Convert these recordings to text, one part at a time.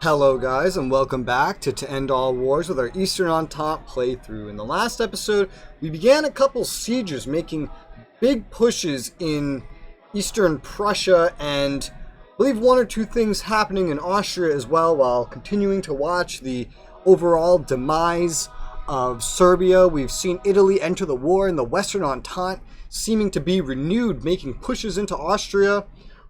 Hello guys, and welcome back to End All Wars with our Eastern Entente playthrough. In the last episode, we began a couple sieges, making big pushes in Eastern Prussia, and I believe one or two things happening in Austria as well, while continuing to watch the overall demise of Serbia. We've seen Italy enter the war, and the Western Entente seeming to be renewed, making pushes into Austria.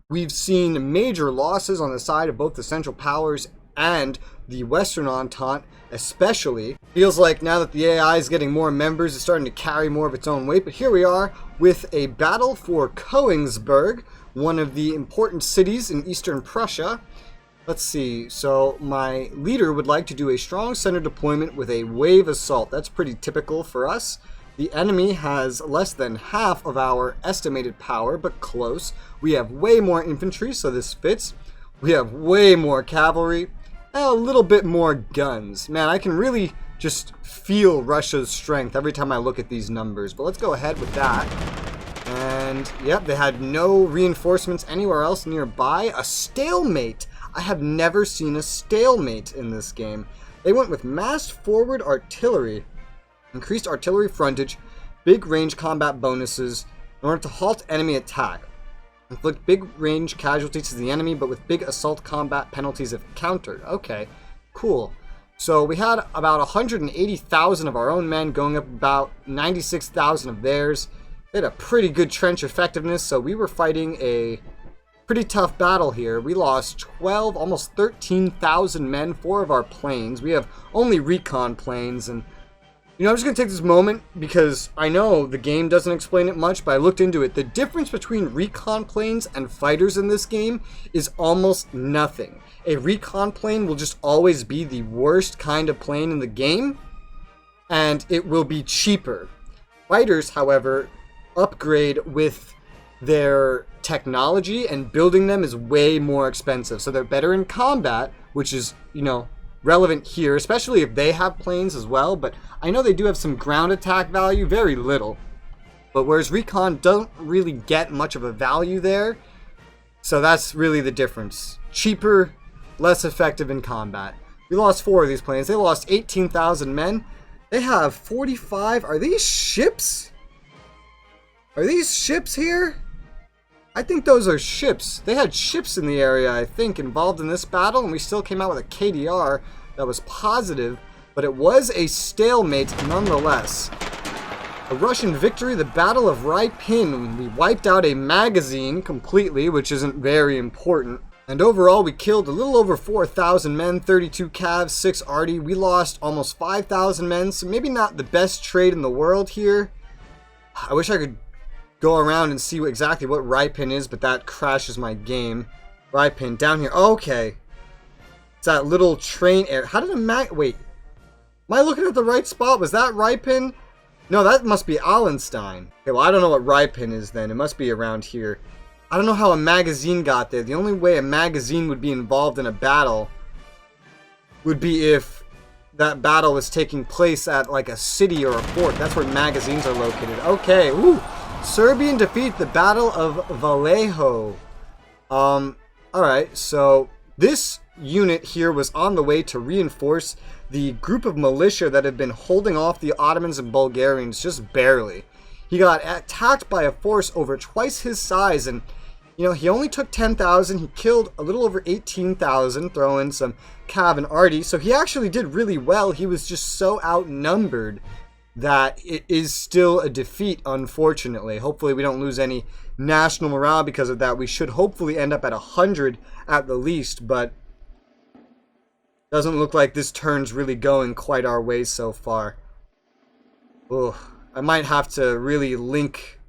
We've seen major losses on the side of both the Central Powers and the Western Entente, especially. Feels like now that the AI is getting more members, it's starting to carry more of its own weight. But here we are with a battle for Cohensburg, one of the important cities in Eastern Prussia. Let's see, so my leader would like to do a strong center deployment with a wave assault. That's pretty typical for us. The enemy has less than half of our estimated power, but close. We have way more infantry, so this fits. We have way more cavalry, and a little bit more guns. Man, I can really just feel Russia's strength every time I look at these numbers. But let's go ahead with that. And, yep, they had no reinforcements anywhere else nearby. A stalemate. I have never seen a stalemate in this game. They went with massed forward artillery. Increased artillery frontage, big range combat bonuses in order to halt enemy attack. Inflict big range casualties to the enemy, but with big assault combat penalties if countered. Okay, cool. So we had about 180,000 of our own men going up about 96,000 of theirs. They had a pretty good trench effectiveness, so we were fighting a pretty tough battle here. We lost 12, almost 13,000 men, 4 of our planes. We have only recon planes, and you know, I'm just going to take this moment because I know the game doesn't explain it much, but I looked into it. The difference between recon planes and fighters in this game is almost nothing. A recon plane will just always be the worst kind of plane in the game, and it will be cheaper. Fighters, however, upgrade with their technology, and building them is way more expensive. So they're better in combat, which is, you know, relevant here, especially if they have planes as well, but I know they do have some ground attack value, very little. But whereas recon don't really get much of a value there, so that's really the difference. Cheaper, less effective in combat. We lost 4 of these planes. They lost 18,000 men. They have 45. Are these ships? Are these ships here? I think those are ships. They had ships in the area, I think, involved in this battle, and we still came out with a KDR that was positive, but it was a stalemate nonetheless. A Russian victory, the Battle of Ripon. We wiped out a magazine completely, which isn't very important. And overall, we killed a little over 4,000 men, 32 cavs, 6 arty. We lost almost 5,000 men, so maybe not the best trade in the world here. I wish I could go around and see exactly what Ripon is, but that crashes my game. Ripon, down here. Oh, okay. It's that little train area. How did a wait. Am I looking at the right spot? Was that Ripon? No, that must be Allenstein. Okay, well, I don't know what Ripon is then. It must be around here. I don't know how a magazine got there. The only way a magazine would be involved in a battle would be if that battle was taking place at like a city or a fort. That's where magazines are located. Okay, ooh. Serbian defeat, the Battle of Vallejo. Alright, so this unit here was on the way to reinforce the group of militia that had been holding off the Ottomans and Bulgarians just barely. He got attacked by a force over twice his size, and you know, he only took 10,000. He killed a little over 18,000, throw in some cav and arty, so he actually did really well. He was just so outnumbered that it is still a defeat, unfortunately. Hopefully we don't lose any national morale because of that. We should hopefully end up at 100 at the least, but doesn't look like this turn's really going quite our way so far. Ugh, I might have to really link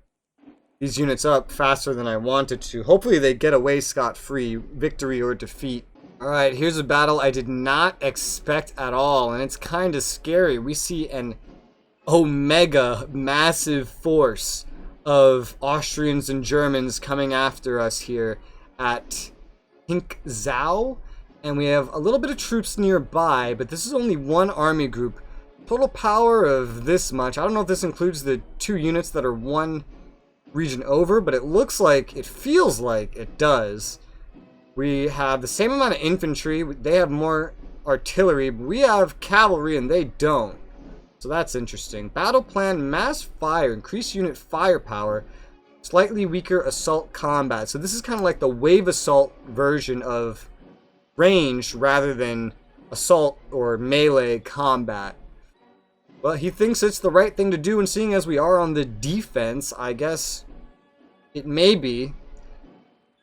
these units up faster than I wanted to. Hopefully they get away scot-free, victory or defeat. Alright, here's a battle I did not expect at all, and it's kind of scary. We see an omega massive force of Austrians and Germans coming after us here at Hinkzau, and we have a little bit of troops nearby, but this is only one army group. Total power of this much. I don't know if this includes the 2 units that are one region over, but it looks like, it feels like it does. We have the same amount of infantry. They have more artillery. We have cavalry and they don't. So that's interesting. Battle plan, mass fire, increase unit firepower, slightly weaker assault combat. So this is kind of like the wave assault version of ranged rather than assault or melee combat. Well, he thinks it's the right thing to do, and seeing as we are on the defense, I guess it may be.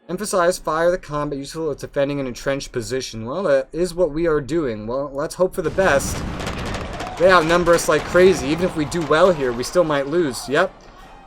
Emphasize fire the combat useful at defending an entrenched position. Well, that is what we are doing. Well, let's hope for the best. They outnumber us like crazy. Even if we do well here, we still might lose. Yep.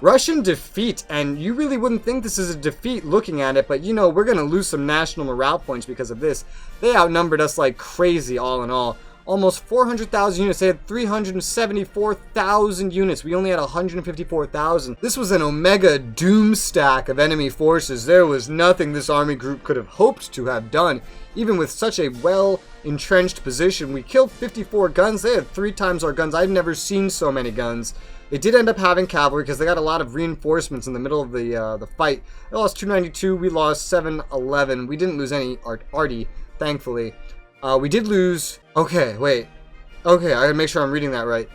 Russian defeat, and you really wouldn't think this is a defeat looking at it, but you know, we're going to lose some national morale points because of this. They outnumbered us like crazy all in all. Almost 400,000 units. They had 374,000 units. We only had 154,000. This was an Omega doom stack of enemy forces. There was nothing this army group could have hoped to have done. Even with such a well-entrenched position, we killed 54 guns. They had 3 times our guns. I've never seen so many guns. They did end up having cavalry because they got a lot of reinforcements in the middle of the fight. They lost 292. We lost 711. We didn't lose any arty, thankfully. We did lose... Okay, wait. Okay, I gotta make sure I'm reading that right.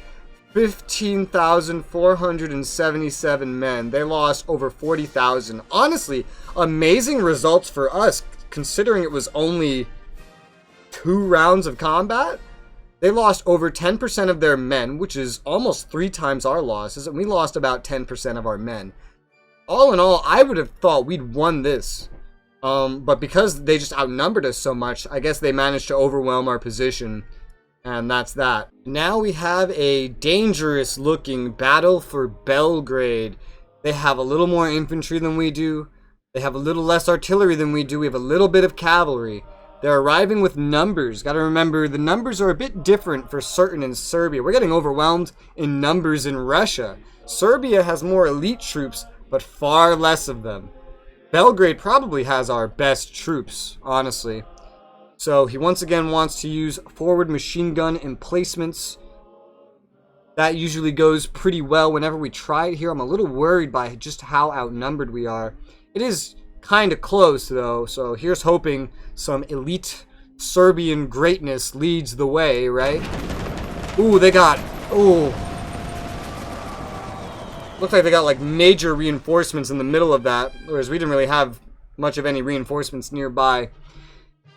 15,477 men. They lost over 40,000. Honestly, amazing results for us, considering it was only 2 rounds of combat. They lost over 10% of their men, which is almost 3 times our losses, and we lost about 10% of our men. All in all, I would have thought we'd won this. But because they just outnumbered us so much, I guess they managed to overwhelm our position, and that's that. Now we have a dangerous looking battle for Belgrade. They have a little more infantry than we do. They have a little less artillery than we do. We have a little bit of cavalry. They're arriving with numbers. Gotta remember, the numbers are a bit different for certain in Serbia. We're getting overwhelmed in numbers in Russia. Serbia has more elite troops, but far less of them. Belgrade probably has our best troops, honestly. So he once again wants to use forward machine gun emplacements. That usually goes pretty well whenever we try it here. I'm a little worried by just how outnumbered we are. It is kind of close, though, so here's hoping some elite Serbian greatness leads the way, right? Ooh, they got... Ooh. Looks like they got like major reinforcements in the middle of that, whereas we didn't really have much of any reinforcements nearby.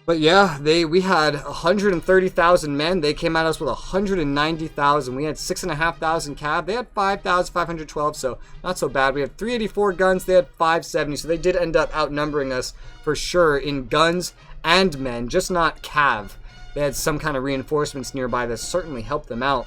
But yeah, we had 130,000 men. They came at us with 190,000. We had 6,500 cav. They had 5,512, so not so bad. We had 384 guns. They had 570, so they did end up outnumbering us for sure in guns and men, just not cav. They had some kind of reinforcements nearby that certainly helped them out.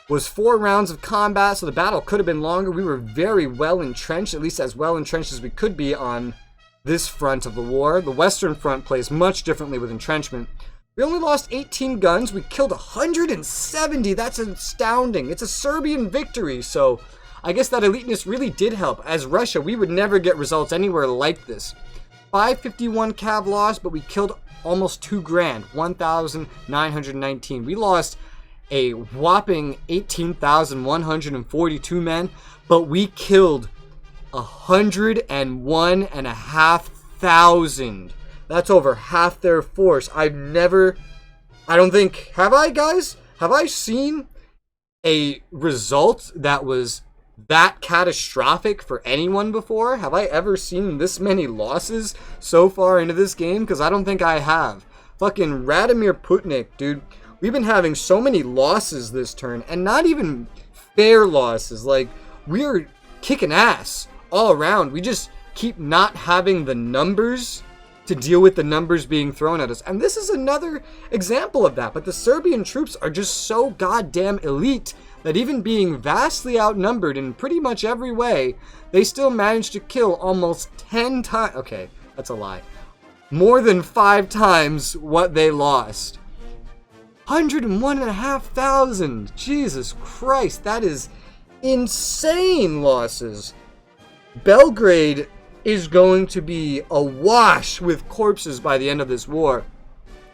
Was 4 rounds of combat, so the battle could have been longer. We were very well entrenched, at least as well entrenched as we could be on this front of the war. The Western Front plays much differently with entrenchment. We only lost 18 guns. We killed 170. That's astounding. It's a Serbian victory, so I guess that eliteness really did help. As Russia, we would never get results anywhere like this. 551 cav lost, but we killed almost 2 grand, 1,919. We lost a whopping 18,142 men, but we killed 101,500. That's over half their force. I don't think, have I, guys? Have I seen a result that was that catastrophic for anyone before? Have I ever seen this many losses so far into this game? Because I don't think I have. Fucking Radomir Putnik, dude. We've been having so many losses this turn, and not even fair losses. Like, we're kicking ass all around. We just keep not having the numbers to deal with the numbers being thrown at us. And this is another example of that. But the Serbian troops are just so goddamn elite that even being vastly outnumbered in pretty much every way, they still managed to kill almost 10 times. Okay, that's a lie. More than 5 times what they lost. 101,500. Jesus Christ, that is insane losses. Belgrade is going to be awash with corpses by the end of this war.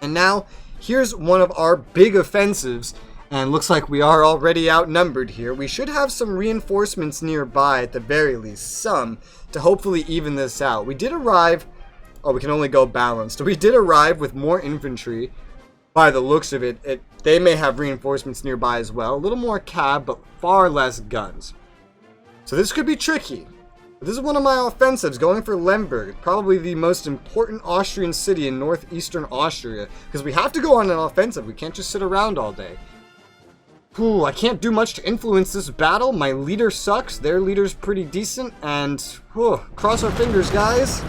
And now, here's one of our big offensives, and looks like we are already outnumbered here. We should have some reinforcements nearby, at the very least, some, to hopefully even this out. We did arrive Oh, we can only go balanced. We did arrive with more infantry. By the looks of it, they may have reinforcements nearby as well. A little more cav, but far less guns. So this could be tricky. This is one of my offensives, going for Lemberg, probably the most important Austrian city in northeastern Austria, because we have to go on an offensive. We can't just sit around all day. Ooh, I can't do much to influence this battle. My leader sucks. Their leader's pretty decent, and cross our fingers, guys.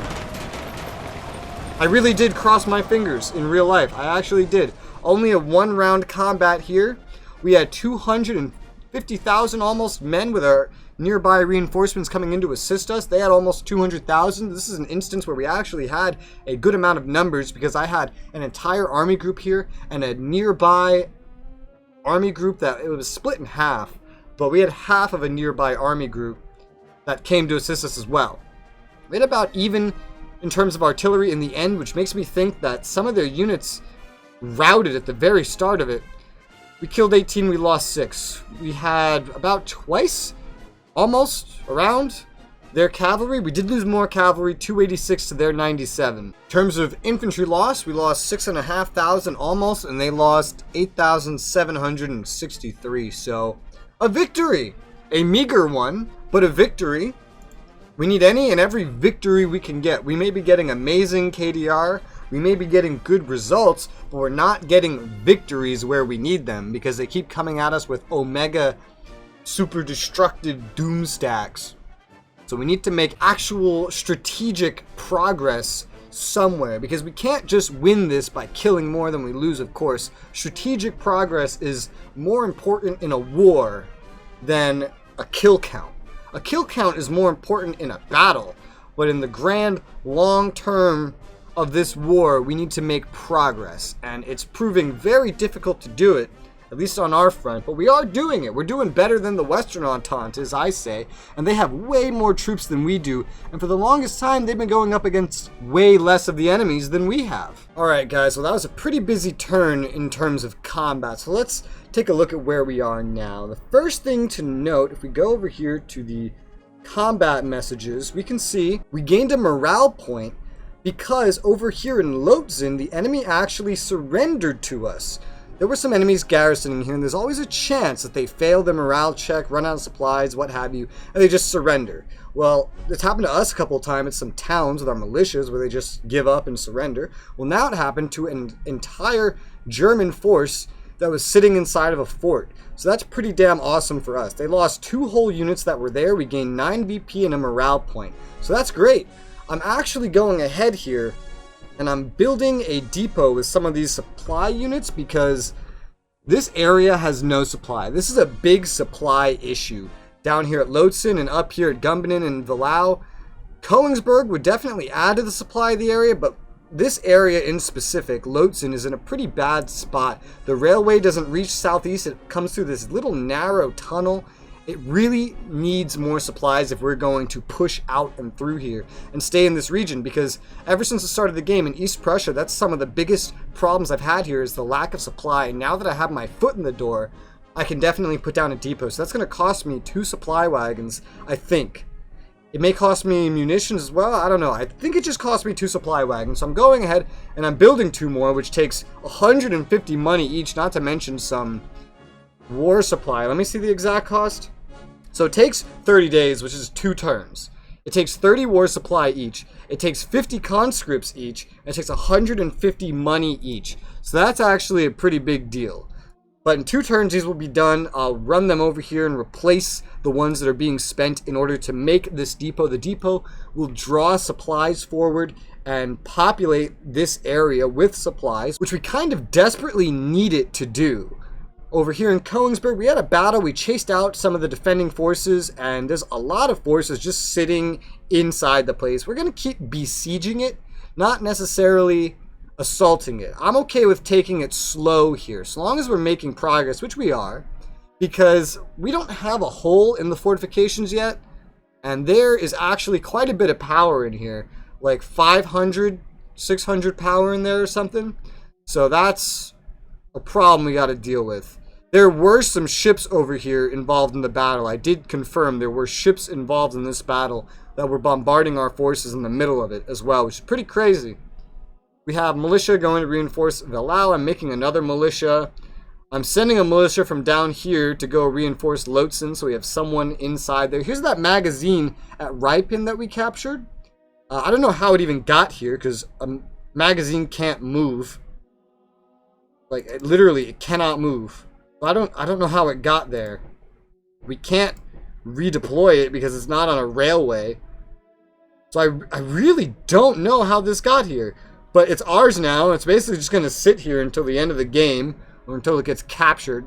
I really did cross my fingers in real life. I actually did. Only a one-round combat here. We had 250,000 almost men with our nearby reinforcements coming in to assist us. They had almost 200,000. This is an instance where we actually had a good amount of numbers because I had an entire army group here and a nearby army group that it was split in half, but we had half of a nearby army group that came to assist us as well. We had about even in terms of artillery in the end, which makes me think that some of their units routed at the very start of it. We killed 18, we lost 6. We had about twice, almost, around their cavalry. We did lose more cavalry, 286 to their 97. In terms of infantry loss, we lost 6,500 almost, and they lost 8,763. So, a victory! A meager one, but a victory. We need any and every victory we can get. We may be getting amazing KDR, we may be getting good results, but we're not getting victories where we need them because they keep coming at us with Omega super destructive doom stacks. So we need to make actual strategic progress somewhere because we can't just win this by killing more than we lose, of course. Strategic progress is more important in a war than a kill count. A kill count is more important in a battle, but in the grand long term of this war, we need to make progress, and it's proving very difficult to do it, at least on our front, but we are doing it. We're doing better than the Western Entente, as I say, and they have way more troops than we do, and for the longest time, they've been going up against way less of the enemies than we have. Alright guys, well that was a pretty busy turn in terms of combat, so let's take a look at where we are now. The first thing to note, if we go over here to the combat messages, we can see we gained a morale point because over here in Lotsin, the enemy actually surrendered to us. There were some enemies garrisoning here, and there's always a chance that they fail their morale check, run out of supplies, what have you, and they just surrender. Well, it's happened to us a couple of times at some towns with our militias where they just give up and surrender. Well, now it happened to an entire German force that was sitting inside of a fort. So that's pretty damn awesome for us. They lost 2 whole units that were there. We gained 9 VP and a morale point. So that's great. I'm actually going ahead here and I'm building a depot with some of these supply units because this area has no supply. This is a big supply issue down here at Lotsin and up here at Gumbinnen and Villau. Cohensburg would definitely add to the supply of the area, but this area in specific, Lotsin, is in a pretty bad spot. The railway doesn't reach southeast. It comes through this little narrow tunnel. It really needs more supplies if we're going to push out and through here and stay in this region, because ever since the start of the game in East Prussia, that's some of the biggest problems I've had here is the lack of supply. And now that I have my foot in the door, I can definitely put down a depot. So that's going to cost me 2 supply wagons, I think. It may cost me munitions as well. I don't know. I think it just cost me 2 supply wagons. So I'm going ahead and I'm building 2 more, which takes 150 money each, not to mention some war supply. Let me see the exact cost. So it takes 30 days, which is 2 turns. It takes 30 war supply each. It takes 50 conscripts each. And it takes 150 money each. So that's actually a pretty big deal. But in 2 turns, these will be done. I'll run them over here and replace the ones that are being spent in order to make this depot. The depot will draw supplies forward and populate this area with supplies, which we kind of desperately need it to do. Over here in Cohensburg, we had a battle. We chased out some of the defending forces, and there's a lot of forces just sitting inside the place. We're going to keep besieging it, not necessarily assaulting it. I'm okay with taking it slow here, so long as we're making progress, which we are, because we don't have a hole in the fortifications yet, and there is actually quite a bit of power in here, like 500, 600 power in there or something. So that's a problem we got to deal with. There were some ships over here involved in the battle. I did confirm there were ships involved in this battle, that were bombarding our forces in the middle of it as well, which is pretty crazy. We have militia going to reinforce Velau. I'm making another militia. I'm sending a militia from down here to go reinforce Lotsen, so we have someone inside there. Here's that magazine at Ripon that we captured. I don't know how it even got here, because a magazine can't move. Like, literally, it cannot move. I don't know how it got there. We can't redeploy it because it's not on a railway. So I really don't know how this got here. But it's ours now. It's basically just going to sit here until the end of the game, or until it gets captured.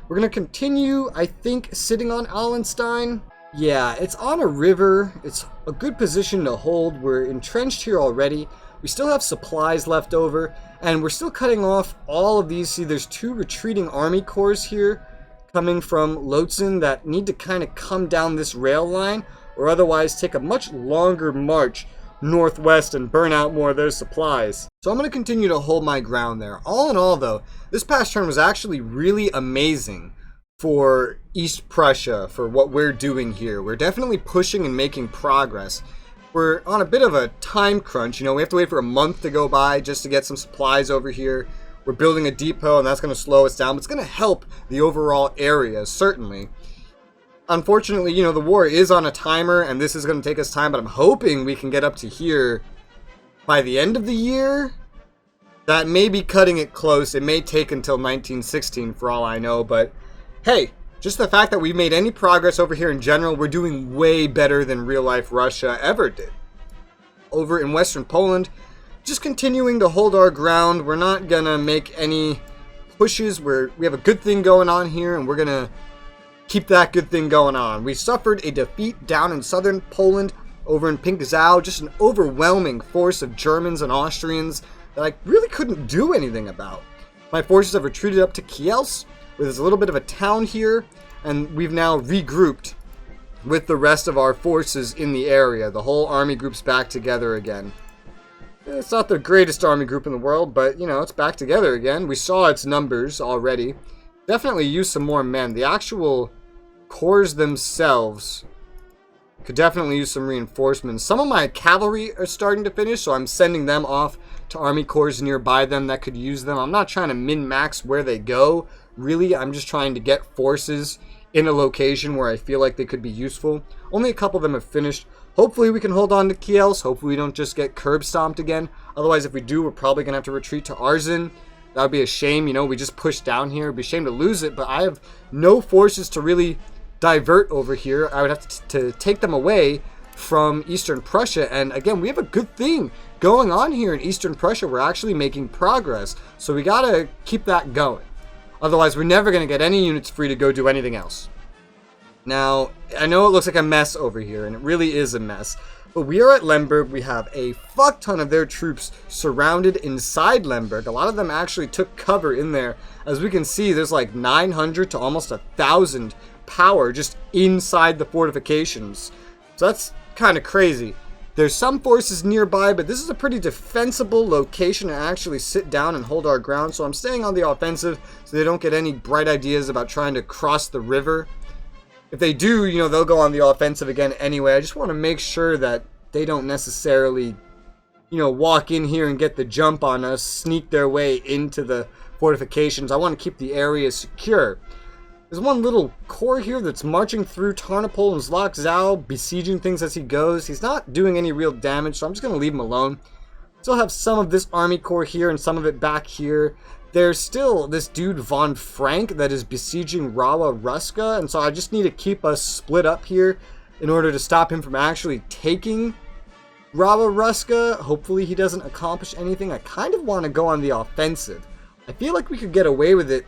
We're going to continue, I think, sitting on Allenstein. Yeah, it's on a river. It's a good position to hold. We're entrenched here already. We still have supplies left over, and we're still cutting off all of these. See, there's 2 retreating army corps here coming from Lotsen that need to kind of come down this rail line, or otherwise take a much longer march northwest and burn out more of their supplies. So I'm going to continue to hold my ground there. All in all, though, this past turn was actually really amazing for East Prussia, for what we're doing here. We're definitely pushing and making progress. We're on a bit of a time crunch. You know, we have to wait for a month to go by just to get some supplies over here. We're building a depot, and that's going to slow us down, but it's going to help the overall area, certainly. Unfortunately, you know, the war is on a timer, and this is going to take us time, but I'm hoping we can get up to here by the end of the year. That may be cutting it close. It may take until 1916 for all I know, but hey, just the fact that we've made any progress over here in general, we're doing way better than real-life Russia ever did. Over in Western Poland, just continuing to hold our ground. We're not going to make any pushes. We have a good thing going on here, and we're going to keep that good thing going on. We suffered a defeat down in southern Poland over in Pinkzau, just an overwhelming force of Germans and Austrians that I really couldn't do anything about. My forces have retreated up to Kielce, where there's a little bit of a town here, and we've now regrouped with the rest of our forces in the area. The whole army group's back together again. It's not the greatest army group in the world, but, you know, it's back together again. We saw its numbers already. Definitely use some more men. The actual corps themselves could definitely use some reinforcements. Some of my cavalry are starting to finish, so I'm sending them off to army corps nearby them that could use them. I'm not trying to min-max where they go, really. I'm just trying to get forces in a location where I feel like they could be useful. Only a couple of them have finished. Hopefully we can hold on to Kielce. Hopefully we don't just get curb stomped again. Otherwise, if we do, we're probably going to have to retreat to Arzen. That would be a shame. You know, we just pushed down here. It would be a shame to lose it, but I have no forces to really divert over here. I would have to take them away from Eastern Prussia. And again, we have a good thing going on here in Eastern Prussia. We're actually making progress. So we got to keep that going. Otherwise, we're never going to get any units free to go do anything else. Now, I know it looks like a mess over here, and it really is a mess. But we are at Lemberg. We have a fuck ton of their troops surrounded inside Lemberg. A lot of them actually took cover in there. As we can see, there's like 900 to almost 1,000 power just inside the fortifications. So that's kind of crazy. There's some forces nearby, but this is a pretty defensible location to actually sit down and hold our ground. So I'm staying on the offensive so they don't get any bright ideas about trying to cross the river. If they do, you know, they'll go on the offensive again anyway. I just want to make sure that they don't necessarily, you know, walk in here and get the jump on us, sneak their way into the fortifications. I want to keep the area secure. There's one little corps here that's marching through Tarnopol and Zlakzau, besieging things as he goes. He's not doing any real damage, so I'm just going to leave him alone. Still have some of this army corps here and some of it back here. There's still this dude Von Frank that is besieging Rawa Ruska, and so I just need to keep us split up here in order to stop him from actually taking Rawa Ruska. Hopefully he doesn't accomplish anything. I kind of want to go on the offensive. I feel like we could get away with it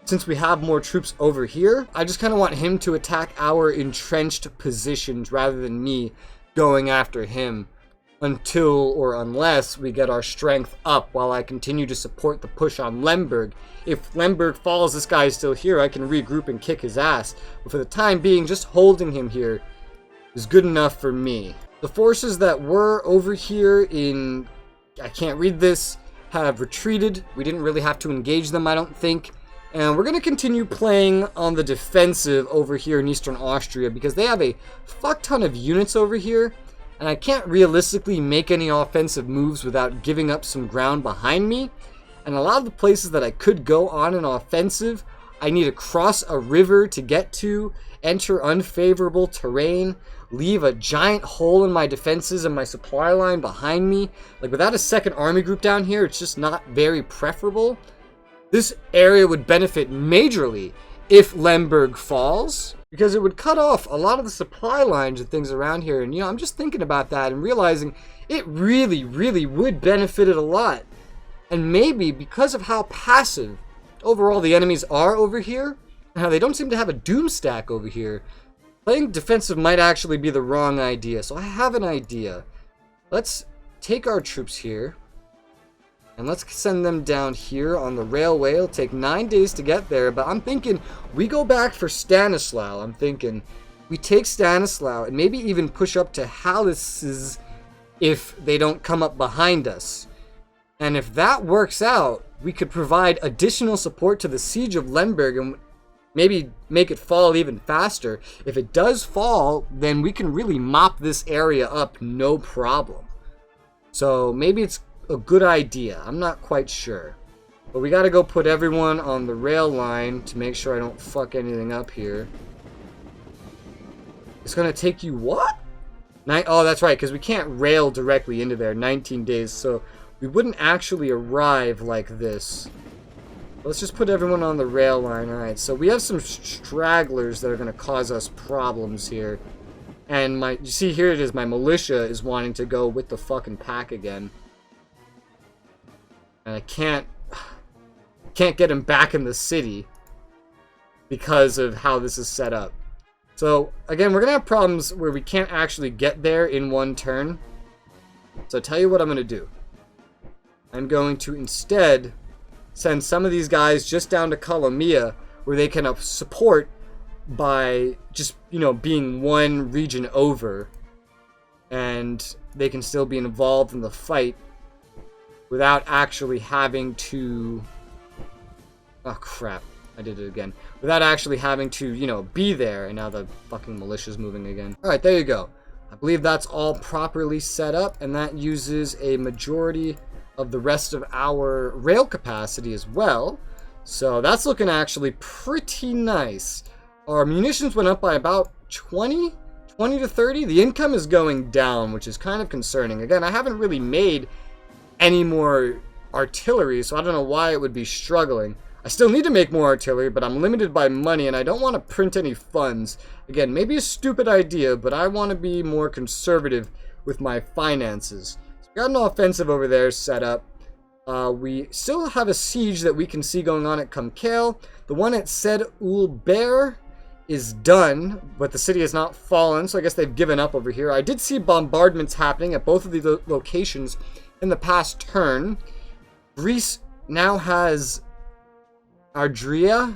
since we have more troops over here. I just kind of want him to attack our entrenched positions rather than me going after him until or unless we get our strength up while I continue to support the push on Lemberg. If Lemberg falls, this guy is still here, I can regroup and kick his ass. But for the time being, just holding him here is good enough for me. The forces that were over here in, I can't read this, have retreated. We didn't really have to engage them, I don't think. And we're going to continue playing on the defensive over here in Eastern Austria because they have a fuck ton of units over here. and I can't realistically make any offensive moves without giving up some ground behind me. And a lot of the places that I could go on an offensive, I need to cross a river to get to, enter unfavorable terrain, leave a giant hole in my defenses and my supply line behind me. Like, without a second army group down here, it's just not very preferable. This area would benefit majorly if Lemberg falls, because it would cut off a lot of the supply lines and things around here. And, I'm just thinking about that and realizing it really, really would benefit it a lot. And maybe because of how passive overall the enemies are over here, and how they don't seem to have a doom stack over here, playing defensive might actually be the wrong idea. So I have an idea. Let's take our troops here, and let's send them down here on the railway. It'll take 9 days to get there, but I'm thinking we go back for Stanislaus. I'm thinking we take Stanislaus and maybe even push up to Halis's if they don't come up behind us. And if that works out, we could provide additional support to the siege of Lemberg and maybe make it fall even faster. If it does fall, then we can really mop this area up, no problem. So maybe it's a good idea. I'm not quite sure. But we got to go put everyone on the rail line to make sure I don't fuck anything up here. It's going to take you what? Oh, that's right, because we can't rail directly into there. 19 days, so we wouldn't actually arrive like this. Let's just put everyone on the rail line. Alright, so we have some stragglers that are going to cause us problems here. And you see here it is, my militia is wanting to go with the fucking pack again. And I can't get him back in the city because of how this is set up. So, again, we're going to have problems where we can't actually get there in one turn. So I'll tell you what I'm going to do. I'm going to instead send some of these guys just down to Konglomerat, where they can support by just, being one region over. And they can still be involved in the fight without actually having to... Oh, crap. I did it again. Without actually having to, be there. And now the fucking militia's moving again. Alright, there you go. I believe that's all properly set up, and that uses a majority of the rest of our rail capacity as well. So that's looking actually pretty nice. Our munitions went up by about 20 to 30. The income is going down, which is kind of concerning. Again, I haven't really made any more artillery, so I don't know why it would be struggling. I still need to make more artillery, but I'm limited by money, and I don't want to print any funds. Again, maybe a stupid idea, but I want to be more conservative with my finances. So we got an offensive over there set up. We still have a siege that we can see going on at Kumkale. The one at Sed Ulber is done, but the city has not fallen, so I guess they've given up over here. I did see bombardments happening at both of the locations in the past turn. Greece now has Iridea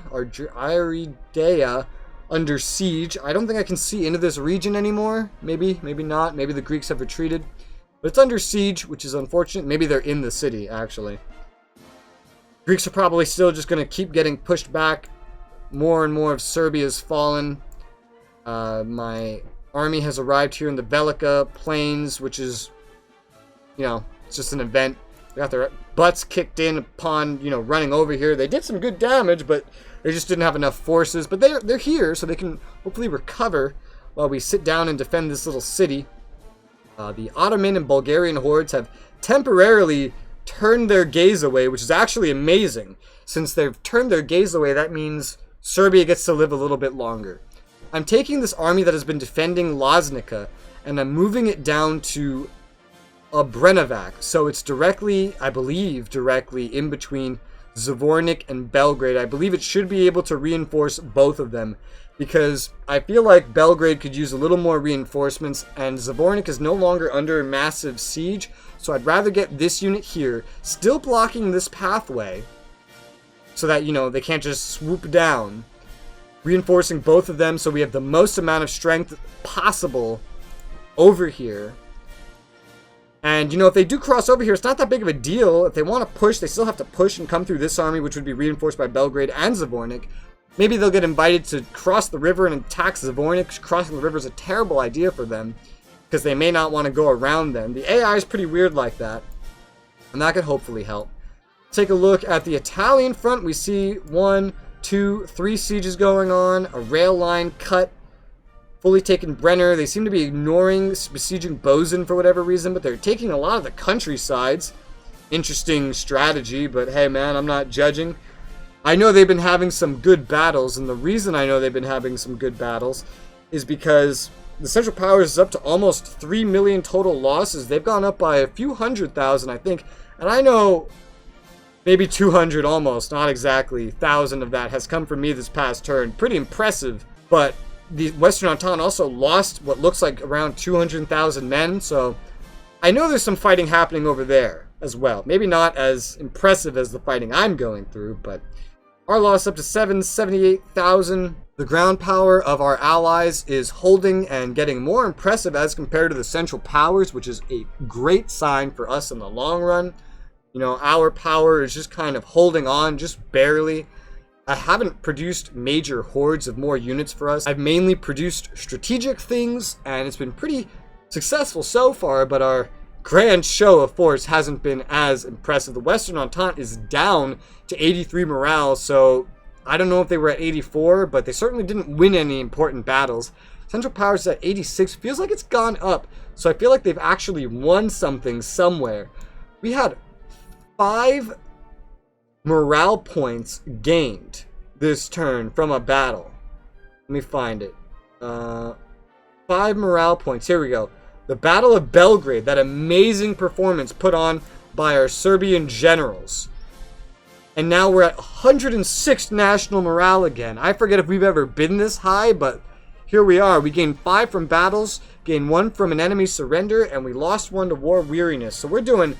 under siege. I don't think I can see into this region anymore. Maybe not. Maybe the Greeks have retreated. But it's under siege, which is unfortunate. Maybe they're in the city, actually. Greeks are probably still just going to keep getting pushed back. More and more of Serbia's fallen. My army has arrived here in the Velica Plains, which is, it's just an event. They got their butts kicked in upon, running over here. They did some good damage, but they just didn't have enough forces. But they're here, so they can hopefully recover while we sit down and defend this little city. The Ottoman and Bulgarian hordes have temporarily turned their gaze away, which is actually amazing. Since they've turned their gaze away, that means Serbia gets to live a little bit longer. I'm taking this army that has been defending Loznica, and I'm moving it down to Brenovac. So it's directly, I believe, in between Zvornik and Belgrade. I believe it should be able to reinforce both of them, because I feel like Belgrade could use a little more reinforcements, and Zvornik is no longer under massive siege, so I'd rather get this unit here, still blocking this pathway, so that, they can't just swoop down. Reinforcing both of them so we have the most amount of strength possible over here. And, if they do cross over here, it's not that big of a deal. If they want to push, they still have to push and come through this army, which would be reinforced by Belgrade and Zvornik. Maybe they'll get invited to cross the river and attack Zvornik. Crossing the river is a terrible idea for them. because they may not want to go around them. The AI is pretty weird like that, and that could hopefully help. Take a look at the Italian front. We see 1, 2, 3 sieges going on, a rail line cut, fully taken Brenner. They seem to be ignoring besieging Bozen for whatever reason, but they're taking a lot of the countrysides. Interesting strategy, but hey man, I'm not judging. I know they've been having some good battles, and the reason I know they've been having some good battles is because the Central Powers is up to almost 3 million total losses. They've gone up by a few 100,000, I think, and I know maybe 200 almost, not exactly, 1,000 of that has come from me this past turn. Pretty impressive, but the Western Entente also lost what looks like around 200,000 men, so I know there's some fighting happening over there as well. Maybe not as impressive as the fighting I'm going through, but our loss up to 778,000. The ground power of our allies is holding and getting more impressive as compared to the Central Powers, which is a great sign for us in the long run. You know, our power is just kind of holding on, just barely. I haven't produced major hordes of more units for us. I've mainly produced strategic things, and it's been pretty successful so far, but our grand show of force hasn't been as impressive. The Western Entente is down to 83 morale, so I don't know if they were at 84, but they certainly didn't win any important battles. Central Powers at 86. Feels like it's gone up, so I feel like they've actually won something somewhere. We had 5 morale points gained this turn from a battle. Let me find it. 5 morale points. Here we go. The Battle of Belgrade. That amazing performance put on by our Serbian generals. And now we're at 106 national morale again. I forget if we've ever been this high, but here we are. We gained 5 from battles, gained 1 from an enemy surrender, and we lost 1 to war weariness. So we're doing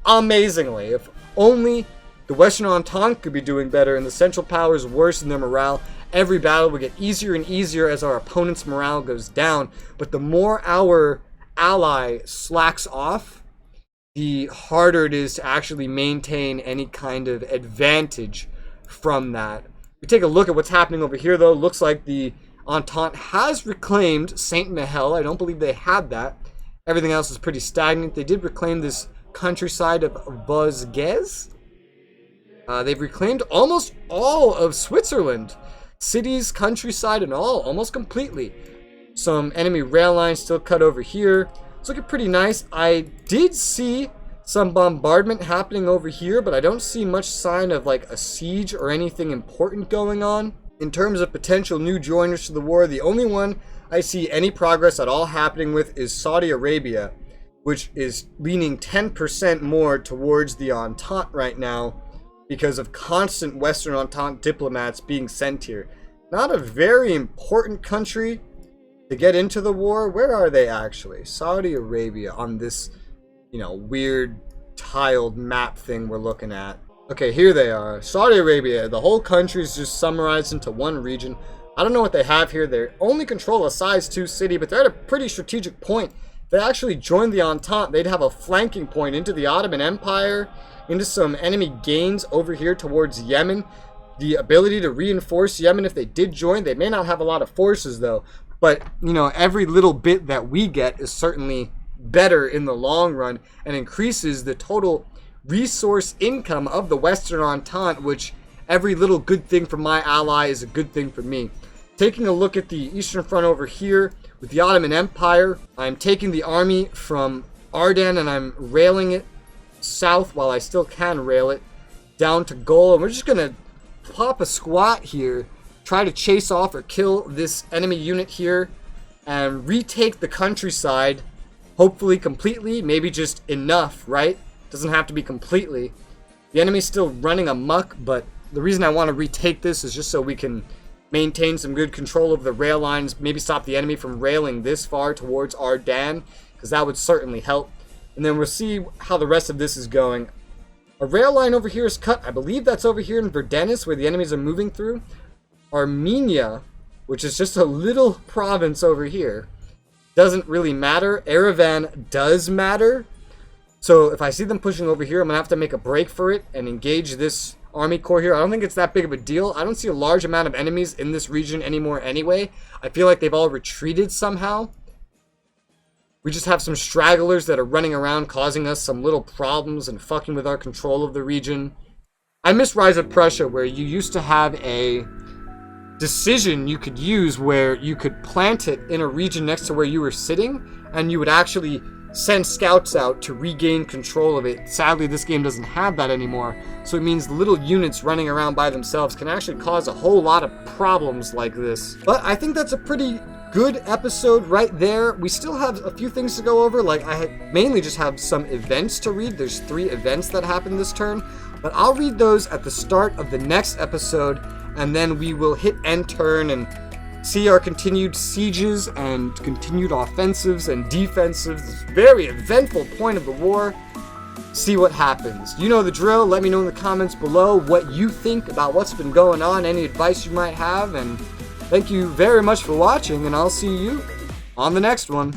amazingly. If only the Western Entente could be doing better and the Central Powers worse in their morale. Every battle will get easier and easier as our opponent's morale goes down. But the more our ally slacks off, the harder it is to actually maintain any kind of advantage from that. We take a look at what's happening over here, though. Looks like the Entente has reclaimed Saint Mihiel. I don't believe they had that. Everything else is pretty stagnant. They did reclaim this countryside of Vosges. They've reclaimed almost all of Switzerland. Cities, countryside, and all, almost completely. Some enemy rail lines still cut over here. It's looking pretty nice. I did see some bombardment happening over here, but I don't see much sign of like a siege or anything important going on. In terms of potential new joiners to the war, the only one I see any progress at all happening with is Saudi Arabia, which is leaning 10% more towards the Entente right now because of constant Western Entente diplomats being sent here. Not a very important country to get into the war. Where are they actually? Saudi Arabia on this, you know, weird tiled map thing we're looking at. Okay, here they are. Saudi Arabia. The whole country is just summarized into one region. I don't know what they have here. They only control a size 2 city, but they're at a pretty strategic point. If they actually joined the Entente, they'd have a flanking point into the Ottoman Empire, into some enemy gains over here towards Yemen. The ability to reinforce Yemen if they did join. They may not have a lot of forces though, but you know, every little bit that we get is certainly better in the long run and increases the total resource income of the Western Entente, which every little good thing for my ally is a good thing for me. Taking a look at the Eastern Front over here with the Ottoman Empire, I'm taking the army from Ardennes and I'm railing it south while I still can rail it down to Goal, and we're just gonna pop a squat here, try to chase off or kill this enemy unit here and retake the countryside, hopefully completely, maybe just enough, right? Doesn't have to be completely. The enemy's still running amok, but the reason I want to retake this is just so we can maintain some good control of the rail lines, maybe stop the enemy from railing this far towards Ardennes, because that would certainly help. And then we'll see how the rest of this is going. A rail line over here is cut. I believe that's over here in Verdennes, where the enemies are moving through. Armenia, which is just a little province over here, doesn't really matter. Erevan does matter. So if I see them pushing over here, I'm going to have to make a break for it and engage this army corps here. I don't think it's that big of a deal. I don't see a large amount of enemies in this region anymore anyway. I feel like they've all retreated somehow. We just have some stragglers that are running around causing us some little problems and fucking with our control of the region. I miss Rise of Prussia, where you used to have a decision you could use where you could plant it in a region next to where you were sitting, and you would actually send scouts out to regain control of it. Sadly, this game doesn't have that anymore, so it means little units running around by themselves can actually cause a whole lot of problems like this. But I think that's a pretty good episode right there. We still have a few things to go over. Like, mainly just have some events to read. There's 3 events that happen this turn, but I'll read those at the start of the next episode, and then we will hit end turn and see our continued sieges and continued offensives and defensives. This very eventful point of the war. See what happens. You know the drill. Let me know in the comments below what you think about what's been going on, any advice you might have, and thank you very much for watching, and I'll see you on the next one.